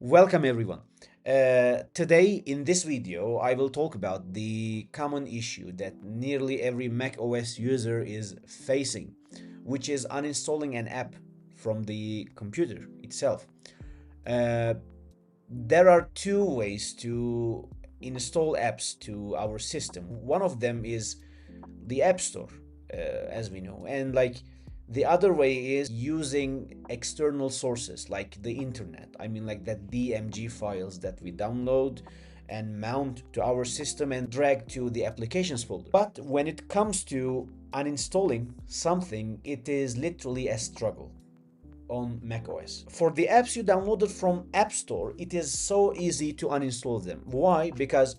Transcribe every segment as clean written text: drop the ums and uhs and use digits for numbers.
Welcome everyone. Today in this video I will talk about the common issue that nearly every macOS user is facing, which is uninstalling an app from the computer itself. Uh, there are two ways to install apps to our system. One of them is the App Store, as we know, and the other way is using external sources like the internet. I mean, like that DMG files that we download and mount to our system and drag to the applications folder. But when it comes to uninstalling something, it is literally a struggle on macOS. For the apps you downloaded from App Store, it is so easy to uninstall them. Why? Because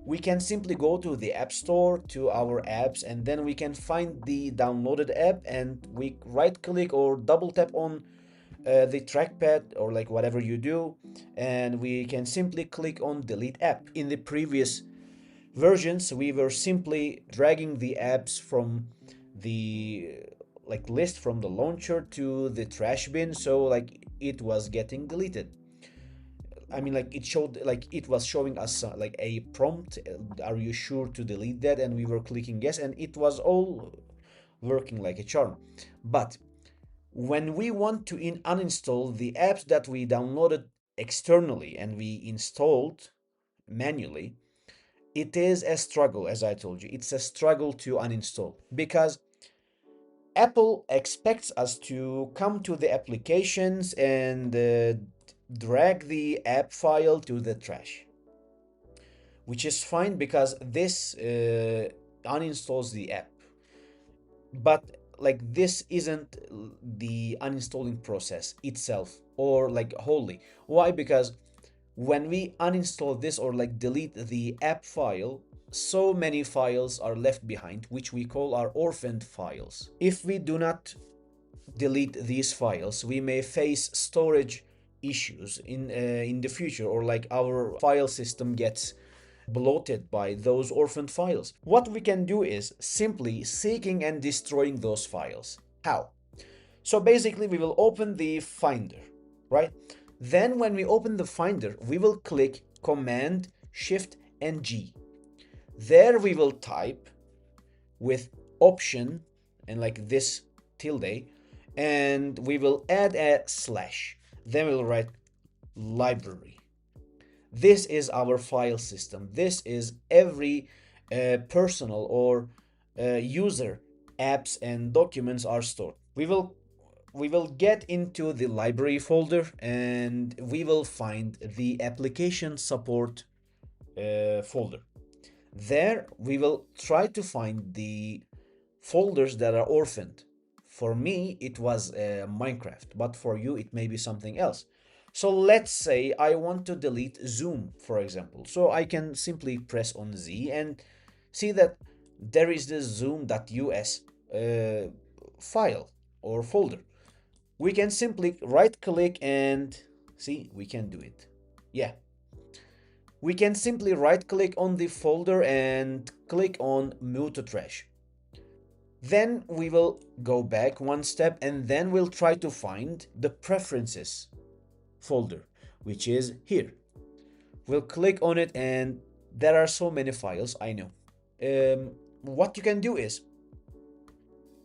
we can simply go to the App Store to our apps and then we can find the downloaded app and we right click or double tap on the trackpad or like whatever you do, and we can simply click on delete app. In the previous versions we were simply dragging the apps from the list from the launcher to the trash bin, so it was getting deleted. I mean, it showed, it was showing us a prompt, are you sure to delete that, and we were clicking yes, and it was all working like a charm. But when we want to uninstall the apps that we downloaded externally and we installed manually, it is a struggle. As I told you, it's a struggle to uninstall because Apple expects us to come to the applications and drag the app file to the trash, which is fine because this uninstalls the app. But this isn't the uninstalling process itself or wholly. Why? Because when we uninstall this or delete the app file, so many files are left behind, which we call our orphaned files. If we do not delete these files, we may face storage issues in the future, or our file system gets bloated by those orphaned files. What we can do is simply seeking and destroying those files. How? So basically we will open the Finder, right? Then when we open the Finder, we will click Command, Shift, and G. There we will type with Option and this tilde, and we will add a slash. Then we'll write library. This is our file system. This is every personal or user apps and documents are stored. We will get into the library folder and we will find the application support folder. There we will try to find the folders that are orphaned. For me it was Minecraft, but for you it may be something else. So let's say I want to delete Zoom, for example. So I can simply press on Z and see that there is this zoom.us file or folder. We can simply right click and see, we can do it. Yeah. We can simply right click on the folder and click on move to trash. Then we will go back one step and then we'll try to find the preferences folder, which is here. We'll click on it and there are so many files, I know. What you can do is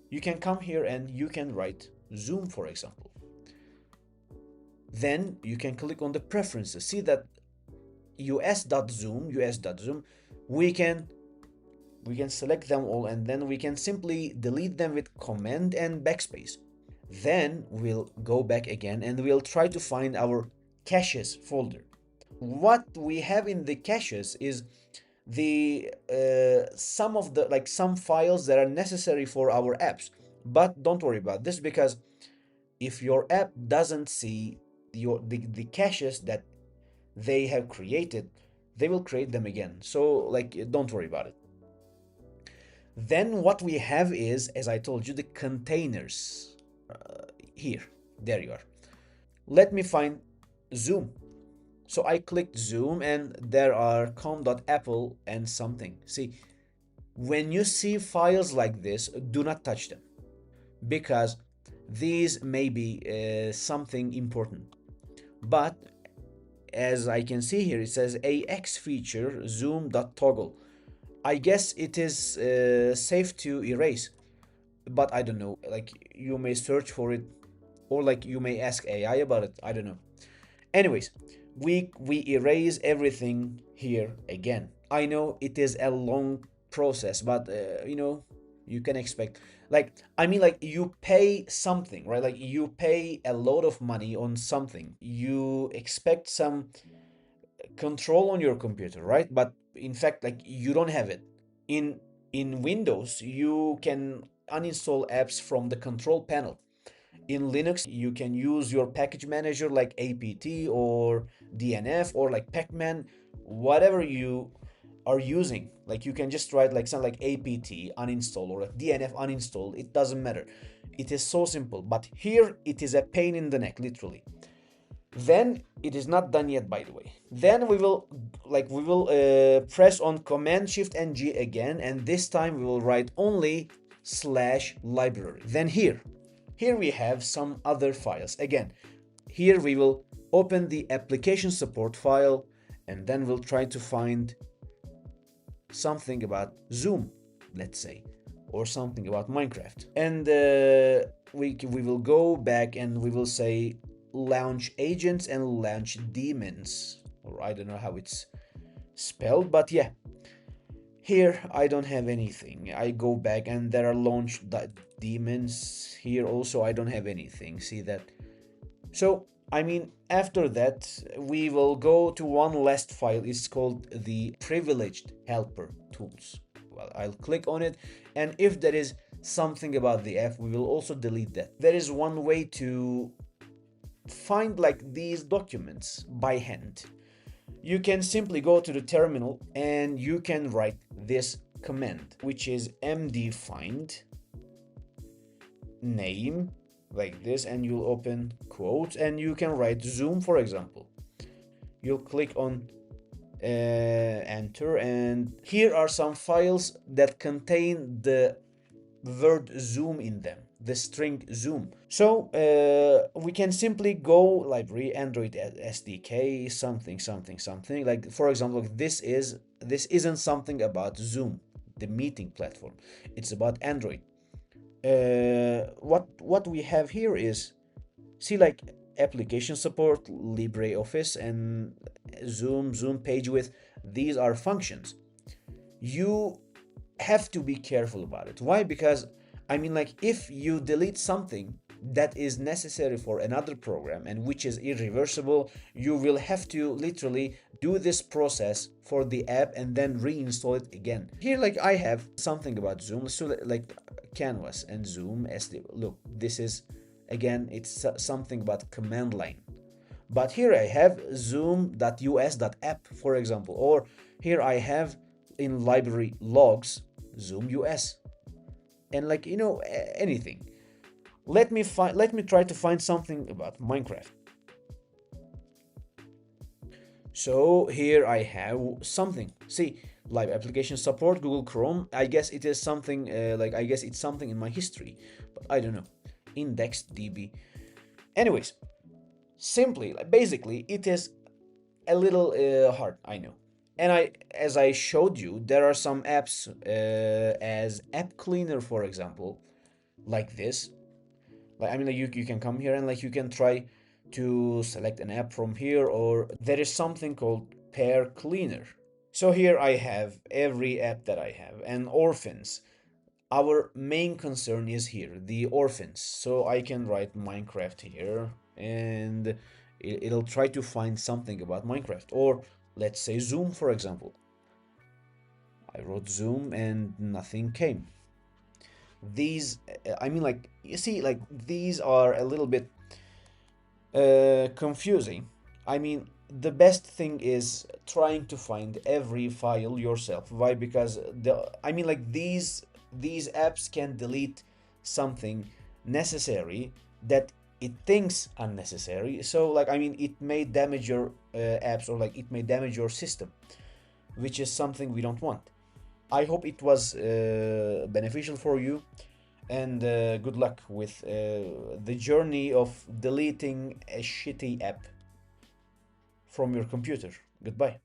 you can come here and you can write Zoom, for example. Then you can click on the preferences. See that us.zoom, we can select them all and then we can simply delete them with Command and backspace. Then we'll go back again and we'll try to find our caches folder. What we have in the caches is the some of the some files that are necessary for our apps. But don't worry about this, because if your app doesn't see the caches that they have created, they will create them again. So don't worry about it. Then what we have is, as I told you, the containers. Here, there you are. Let me find Zoom. So I clicked Zoom and there are com.apple and something. See, when you see files like this, do not touch them because these may be something important. But as I can see here, it says AX feature zoom.toggle. I guess it is safe to erase, but I don't know. Like you may search for it, or like you may ask AI about it. I don't know. Anyways, we erase everything here again. I know it is a long process, but you can expect. Like I mean, like you pay something, right? Like you pay a lot of money on something. You expect some control on your computer, right? But in fact, like you don't have it. In Windows, you can uninstall apps from the control panel. In Linux, you can use your package manager like apt or dnf or like pacman, whatever you are using. Like you can just write like something like apt uninstall or like dnf uninstall. It doesn't matter. It is so simple. But here it is a pain in the neck, literally. Then it is not done yet, by the way. Then we will press on command shift and G again, and this time we will write only /library. Then here we have some other files. Again, here we will open the application support file, and then we'll try to find something about Zoom, let's say, or something about Minecraft. And we will go back and we will say launch agents and launch daemons, or I don't know how it's spelled, but yeah. Here I don't have anything. I go back and there are launch daemons. Here also I don't have anything. See that? So I mean, after that we will go to one last file. It's called the privileged helper tools. Well, I'll click on it, and if there is something about the app, we will also delete that. There is one way to find like these documents by hand. You can simply go to the terminal and you can write this command, which is md-find name, like this, and you'll open quotes and you can write Zoom, for example. You'll click on enter, and here are some files that contain the word Zoom in them, the string Zoom. So we can simply go library Android SDK something. Like for example, this isn't something about Zoom, the meeting platform. It's about Android. What we have here is, see, like application support, LibreOffice, and Zoom page width. These are functions. You have to be careful about it. Why? Because I mean, like if you delete something that is necessary for another program and which is irreversible, you will have to literally do this process for the app and then reinstall it again. Here, like I have something about Zoom, so like Canvas and Zoom SD. Look, this is again, it's something about command line. But here I have zoom.us.app, for example, or here I have in library logs Zoom US, and like anything. Let me try to find something about Minecraft. So here I have something. See, live application support, Google Chrome. I guess it is something I guess it's something in my history, but I don't know. IndexedDB. Anyways, simply, basically, it is a little hard, I know. And as I showed you, there are some apps as App Cleaner, for example, like this. Like I mean, like you can come here and like you can try to select an app from here, or there is something called Pair Cleaner. So here I have every app that I have, and orphans. Our main concern is here, the orphans. So I can write Minecraft here, and it'll try to find something about Minecraft, or let's say Zoom, for example. I wrote Zoom and nothing came. These, I mean, like, you see, like, these are a little bit confusing. I mean, the best thing is trying to find every file yourself. Why? Because I mean, like, these apps can delete something necessary that it thinks unnecessary. So like I mean, it may damage your apps, or like it may damage your system, which is something we don't want. I hope it was beneficial for you, and good luck with the journey of deleting a shitty app. from your computer. Goodbye.